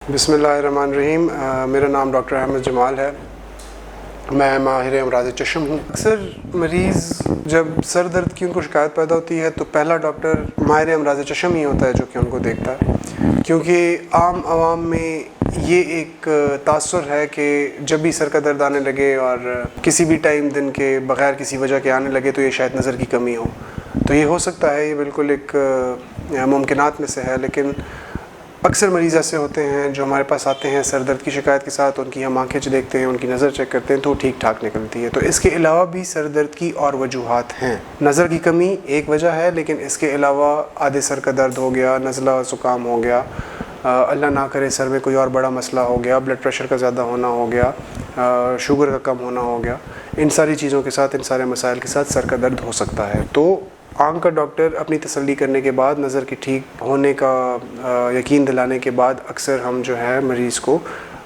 बिस्मिल्लाहिर्रहमानिर्रहीम। मेरा नाम डॉक्टर अहमद जमाल है। मैं माहिर अमराज़ चशम हूँ। अक्सर मरीज़ जब सर दर्द की उनको शिकायत पैदा होती है तो पहला डॉक्टर माहिर अमराज़ चशम ही होता है जो कि उनको देखता है, क्योंकि आम आवाम में ये एक तासुर है कि जब भी सर का दर्द आने लगे और किसी भी टाइम दिन के बग़ैर किसी वजह के आने लगे तो ये शायद नज़र की कमी हो। तो ये हो सकता है, ये बिल्कुल एक मुमकिनात में से है। लेकिन अक्सर मरीज़ ऐसे होते हैं जो हमारे पास आते हैं सर दर्द की शिकायत के साथ, उनकी हम आँखें देखते हैं, उनकी नज़र चेक करते हैं तो ठीक ठाक निकलती है। तो इसके अलावा भी सर दर्द की और वजूहात हैं। नज़र की कमी एक वजह है, लेकिन इसके अलावा आधे सर का दर्द हो गया, नज़ला ज़ुकाम हो गया, अल्लाह ना करे सर में कोई और बड़ा मसला हो गया, ब्लड प्रेशर का ज़्यादा होना हो गया, शुगर का कम होना हो गया, इन सारी चीज़ों के साथ, इन सारे मसाइल के साथ सर का दर्द हो सकता है। तो आँख का डॉक्टर अपनी तसल्ली करने के बाद, नज़र के ठीक होने का यकीन दिलाने के बाद अक्सर हम जो है मरीज़ को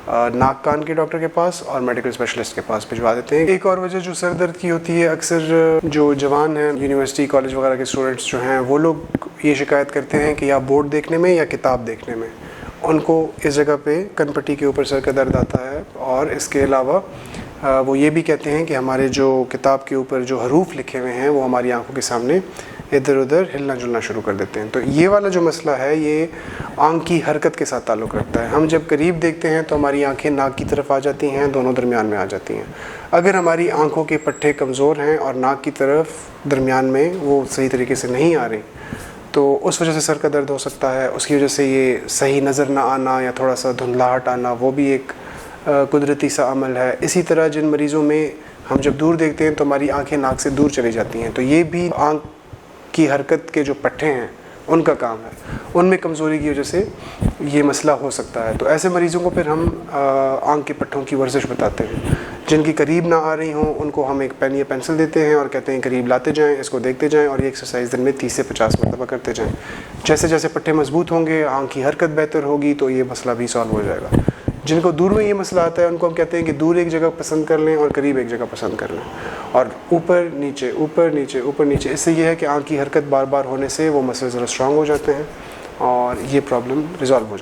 नाक कान के डॉक्टर के पास और मेडिकल स्पेशलिस्ट के पास भिजवा देते हैं। एक और वजह जो सर दर्द की होती है, अक्सर जो जवान हैं, यूनिवर्सिटी कॉलेज वगैरह के स्टूडेंट्स जो हैं, वो लोग ये शिकायत करते हैं कि या बोर्ड देखने में या किताब देखने में उनको इस जगह पे कनपट्टी के ऊपर सर का दर्द आता है। और इसके अलावा वो ये भी कहते हैं कि हमारे जो किताब के ऊपर जो हरूफ लिखे हुए हैं वो हमारी आंखों के सामने इधर उधर हिलना जुलना शुरू कर देते हैं। तो ये वाला जो मसला है ये आँख की हरकत के साथ ताल्लुक़ रखता है। हम जब करीब देखते हैं तो हमारी आंखें नाक की तरफ आ जाती हैं, दोनों दरमियान में आ जाती हैं। अगर हमारी आंखों के पट्टे कमज़ोर हैं और नाक की तरफ दरमियान में वो सही तरीके से नहीं आ रही, तो उस वजह से सर का दर्द हो सकता है। उसकी वजह से ये सही नज़र ना आना या थोड़ा सा धुंधलाहट आना, वो भी एक कुदरती सा अमल है। इसी तरह जिन मरीज़ों में हम जब दूर देखते हैं तो हमारी आंखें नाक से दूर चली जाती हैं, तो ये भी आँख की हरकत के जो पट्टे हैं उनका काम है, उनमें कमज़ोरी की वजह से ये मसला हो सकता है। तो ऐसे मरीज़ों को फिर हम आँख के पट्टों की वर्जिश बताते हैं। जिनकी करीब ना आ रही हों उनको हम एक पेन या पेंसिल देते हैं और कहते हैं करीब लाते जाएं, इसको देखते जाएं और ये एक्सरसाइज दिन में 30 से 50 मरतबा करते जाएं। जैसे जैसे पट्टे मजबूत होंगे, आँख की हरकत बेहतर होगी, तो ये मसला भी सॉल्व हो जाएगा। जिनको दूर में ये मसला आता है उनको हम कहते हैं कि दूर एक जगह पसंद कर लें और करीब एक जगह पसंद कर लें, और ऊपर नीचे ऊपर नीचे ऊपर नीचे। इससे ये है कि आँख की हरकत बार बार होने से वो मसले ज़रा स्ट्रॉन्ग हो जाते हैं और ये प्रॉब्लम रिज़ॉल्व हो जाती है।